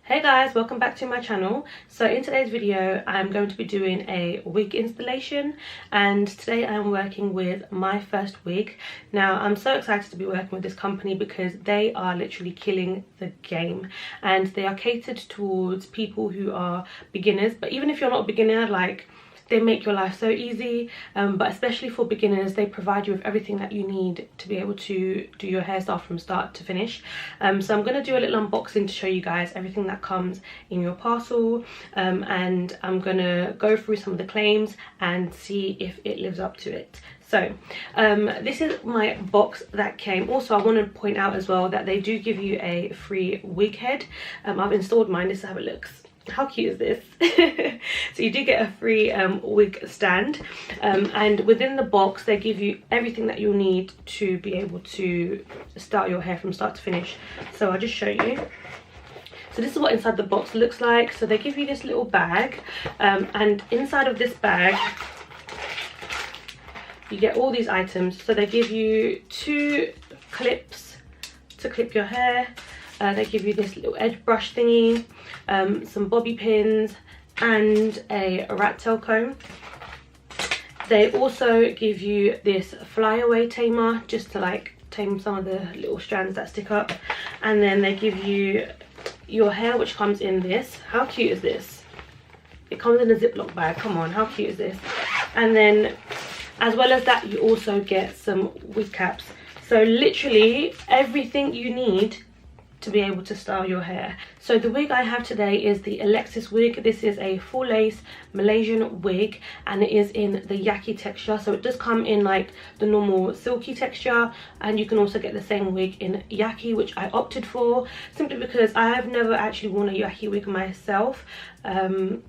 Hey guys, welcome back to my channel. So in today's video I'm going to be doing a wig installation, and today I'm working with MyFirstWig. Now I'm so excited to be working with this company because they are literally killing the game, and they are catered towards people who are beginners. But even if you're not a beginner, like, they make your life so easy, but especially for beginners they provide you with everything that you need to be able to do your hairstyle from start to finish. So I'm going to do a little unboxing to show you guys everything that comes in your parcel, and I'm going to go through some of the claims and see if it lives up to it. So this is my box that came. Also, I want to point out as well that they do give you a free wig head. I've installed mine. This is how it looks. How cute is this? So you do get a free wig stand, and within the box they give you everything that you'll need to be able to start your hair from start to finish. So I'll just show you. So this is what inside the box looks like. So they give you this little bag, and inside of this bag you get all these items. So they give you 2 clips to clip your hair. They give you this little edge brush thingy, some bobby pins, and a rat tail comb. They also give you this Flyaway Tamer just to like tame some of the little strands that stick up. And then they give you your hair, which comes in this. How cute is this? It comes in a Ziploc bag. Come on, how cute is this? And then as well as that you also get some wig caps. So literally everything you need to be able to style your hair. So the wig I have today is the ALEXIS wig. This is a full lace Malaysian wig, and it is in the Yaki texture. So it does come in like the normal silky texture, and you can also get the same wig in Yaki, which I opted for simply because I have never actually worn a Yaki wig myself, and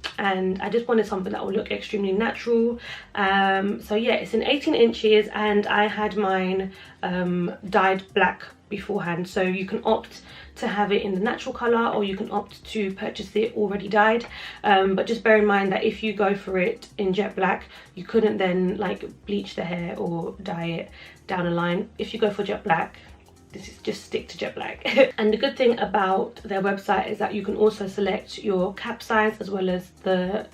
I just wanted something that will look extremely natural. So yeah, it's in 18 inches, and I had mine dyed black beforehand, so you can opt to have it in the natural color or you can opt to purchase it already dyed, but just bear in mind that if you go for it in jet black you couldn't then like bleach the hair or dye it down the line. If you go for jet black, this is just stick to jet black. And the good thing about their website is that you can also select your cap size as well as the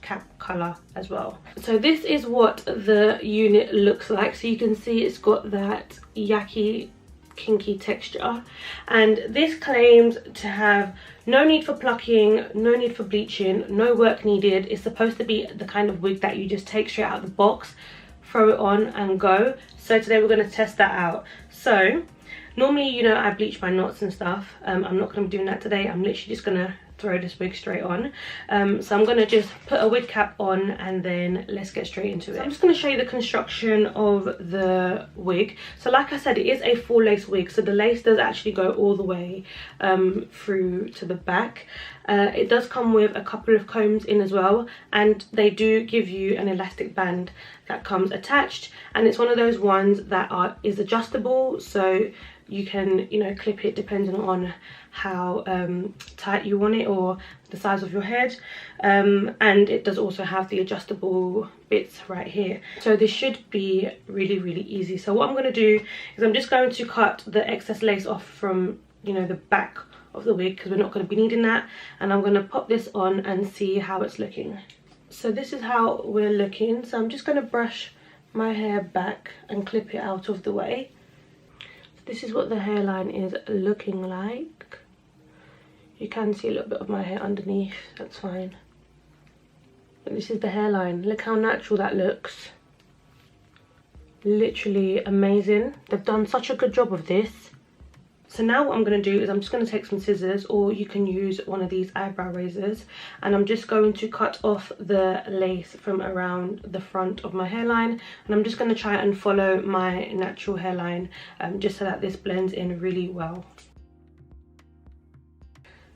cap color as well. So this is what the unit looks like. So you can see it's got that Yaki kinky texture, and this claims to have no need for plucking, no need for bleaching, no work needed. It's supposed to be the kind of wig that you just take straight out of the box, throw it on and go. So today we're going to test that out. So normally, you know, I bleach my knots and stuff. I'm not going to be doing that today. I'm literally just going to throw this wig straight on. So I'm going to just put a wig cap on and then let's get straight into it. So I'm just going to show you the construction of the wig. So like I said, it is a full lace wig, so the lace does actually go all the way through to the back. It does come with a couple of combs in as well, and they do give you an elastic band that comes attached, and it's one of those ones that is adjustable, so you can, you know, clip it depending on how tight you want it or the size of your head, and it does also have the adjustable bits right here. So this should be really easy. So what I'm going to do is I'm just going to cut the excess lace off from, you know, the back of the wig, because we're not going to be needing that, and I'm going to pop this on and see how it's looking. So this is how we're looking. So I'm just going to brush my hair back and clip it out of the way. This is what the hairline is looking like. You can see a little bit of my hair underneath, that's fine. But this is the hairline. Look how natural that looks. Literally amazing. They've done such a good job of this. So now what I'm going to do is I'm just going to take some scissors, or you can use one of these eyebrow razors, and I'm just going to cut off the lace from around the front of my hairline, and I'm just going to try and follow my natural hairline, just so that this blends in really well.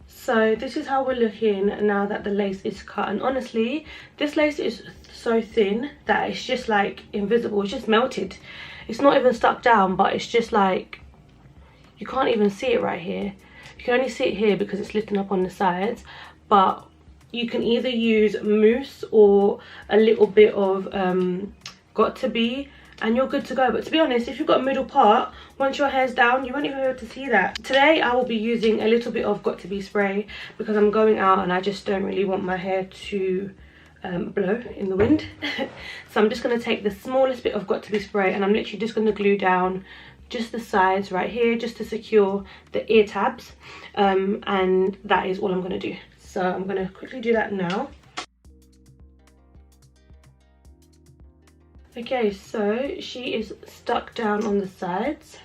So this is how we're looking now that the lace is cut, and honestly this lace is so thin that it's just like invisible. It's just melted. It's not even stuck down, but it's just like, you can't even see it right here. You can only see it here because it's lifting up on the sides, but you can either use mousse or a little bit of got to be, and you're good to go. But to be honest, if you've got a middle part, once your hair's down, you won't even be able to see that. Today I will be using a little bit of Got To Be spray because I'm going out and I just don't really want my hair to blow in the wind. So I'm just going to take the smallest bit of Got To Be spray and I'm literally just going to glue down just the sides right here just to secure the ear tabs, and that is all I'm going to do. So I'm going to quickly do that now. Okay, so she is stuck down on the sides.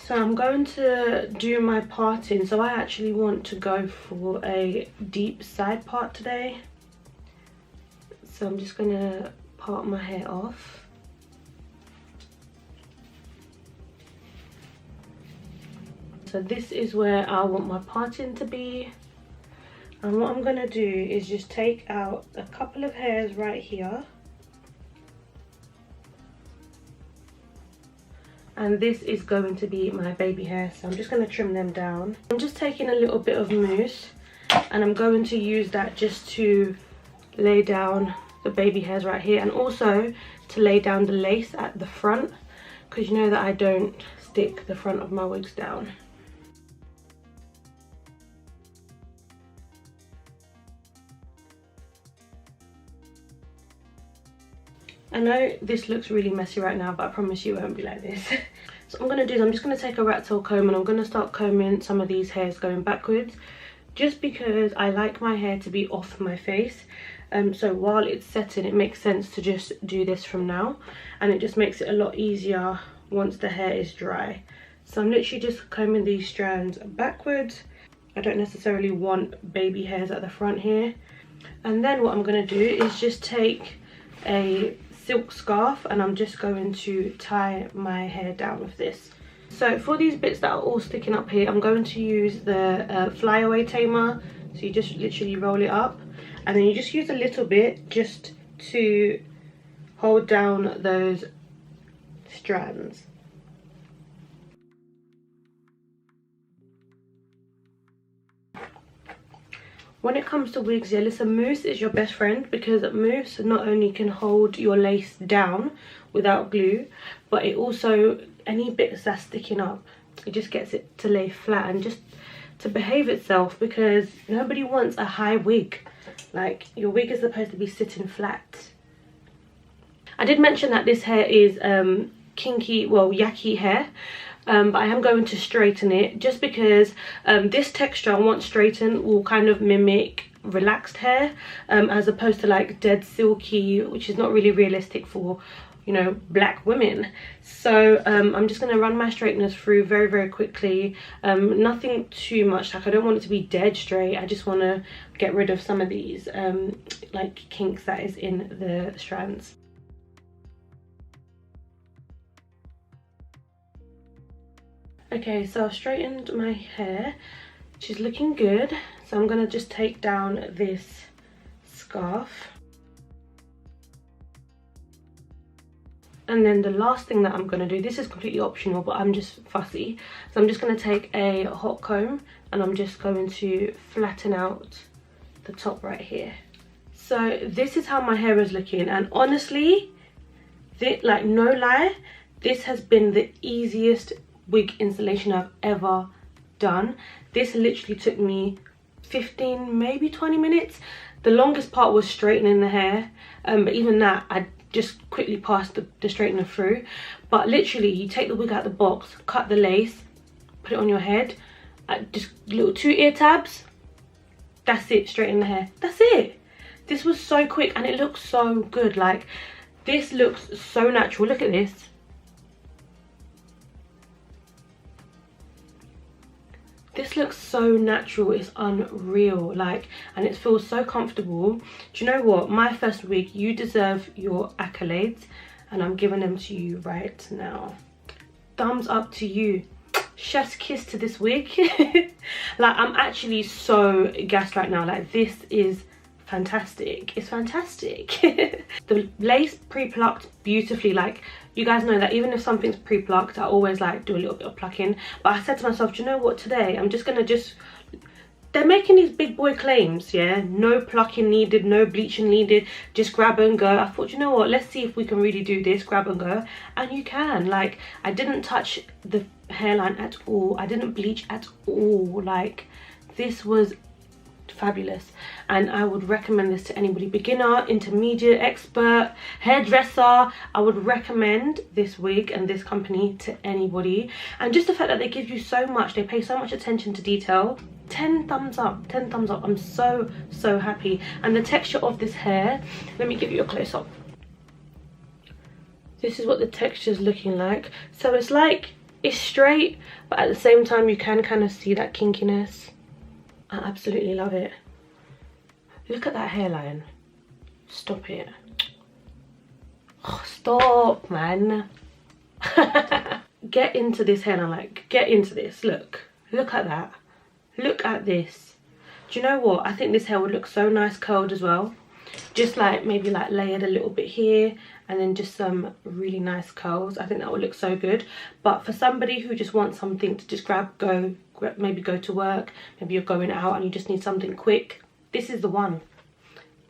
So I'm going to do my parting. So I actually want to go for a deep side part today. So I'm just going to part my hair off. So this is where I want my parting to be. And what I'm going to do is just take out a couple of hairs right here. And this is going to be my baby hair, so I'm just going to trim them down. I'm just taking a little bit of mousse and I'm going to use that just to lay down the baby hairs right here, and also to lay down the lace at the front, because you know that I don't stick the front of my wigs down. I know this looks really messy right now, but I promise you it won't be like this. So what I'm going to do is I'm just going to take a rat tail comb and I'm going to start combing some of these hairs going backwards, just because I like my hair to be off my face. So while it's setting, it makes sense to just do this from now, and it just makes it a lot easier once the hair is dry. So I'm literally just combing these strands backwards. I don't necessarily want baby hairs at the front here. And then what I'm going to do is just take a silk scarf and I'm just going to tie my hair down with this. So for these bits that are all sticking up here, I'm going to use the Flyaway Tamer. So you just literally roll it up and then you just use a little bit just to hold down those strands. When it comes to wigs, yeah, listen, mousse is your best friend, because mousse not only can hold your lace down without glue, but it also, any bits that's sticking up, it just gets it to lay flat and just to behave itself, because nobody wants a high wig. Like, your wig is supposed to be sitting flat. I did mention that this hair is kinky, well, yaki hair. But I am going to straighten it, just because this texture, once straightened, will kind of mimic relaxed hair, as opposed to like dead silky, which is not really realistic for, you know, black women. So I'm just going to run my straighteners through very, very quickly. Nothing too much, like I don't want it to be dead straight. I just want to get rid of some of these like kinks that is in the strands. Okay, so I've straightened my hair. She's looking good. So I'm going to just take down this scarf. And then the last thing that I'm going to do, this is completely optional, but I'm just fussy. So I'm just going to take a hot comb and I'm just going to flatten out the top right here. So this is how my hair is looking. And honestly, like no lie, this has been the easiest wig installation I've ever done. This literally took me 15, maybe 20 minutes. The longest part was straightening the hair, but even that I just quickly passed the straightener through. But literally, you take the wig out of the box, cut the lace, put it on your head, just little 2 ear tabs, that's it, straighten the hair, that's it. This was so quick and it looks so good. Like, this looks so natural. Look at this. This looks so natural, it's unreal, like, and it feels so comfortable. Do you know what? MyFirstWig, you deserve your accolades, and I'm giving them to you right now. Thumbs up to you. Chef's kiss to this wig. Like, I'm actually so gassed right now. Like, this is fantastic. It's fantastic. The lace pre-plucked beautifully. Like, you guys know that even if something's pre-plucked, I always like do a little bit of plucking. But I said to myself, do you know what, today I'm just gonna they're making these big boy claims, yeah, no plucking needed, no bleaching needed, just grab and go. I thought, you know what, let's see if we can really do this, grab and go. And you can. Like, I didn't touch the hairline at all, I didn't bleach at all. Like, this was fabulous, and I would recommend this to anybody, beginner, intermediate, expert, hairdresser. I would recommend this wig and this company to anybody. And just the fact that they give you so much, they pay so much attention to detail. 10 thumbs up, 10 thumbs up. I'm so happy. And the texture of this hair, let me give you a close-up. This is what the texture is looking like. So it's like, it's straight, but at the same time you can kind of see that kinkiness. I absolutely love it. Look at that hairline. Stop it. Oh, stop, man. Get into this hairline, like, get into this. Look at that. Look at this. Do you know what? I think this hair would look so nice curled as well. Just like maybe like layered a little bit here, and then just some really nice curls. I think that would look so good. But for somebody who just wants something to just grab, maybe go to work, maybe you're going out and you just need something quick, this is the one.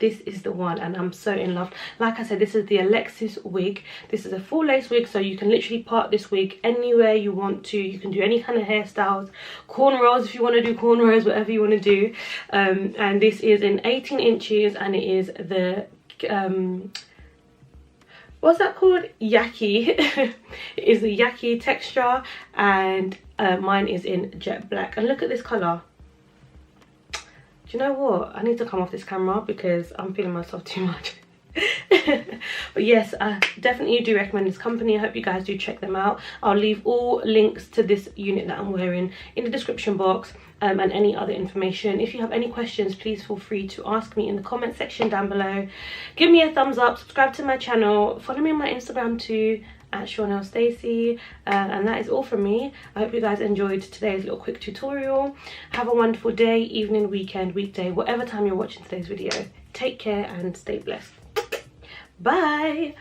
This is the one, and I'm so in love. Like I said, this is the ALEXIS wig. This is a full lace wig, so you can literally part this wig anywhere you want to. You can do any kind of hairstyles, cornrows if you want to do cornrows, whatever you want to do. And this is in 18 inches, and it is the what's that called? Yaki. It is the Yaki texture, and mine is in jet black. And look at this colour. Do you know what? I need to come off this camera because I'm feeling myself too much. But yes, I definitely do recommend this company. I hope you guys do check them out. I'll leave all links to this unit that I'm wearing in the description box, and any other information. If you have any questions, please feel free to ask me in the comment section down below. Give me a thumbs up, subscribe to my channel, follow me on my Instagram too, at @SeanelStacey, and that is all from me. I hope you guys enjoyed today's little quick tutorial. Have a wonderful day, evening, weekend, weekday, whatever time you're watching today's video. Take care and stay blessed. Bye.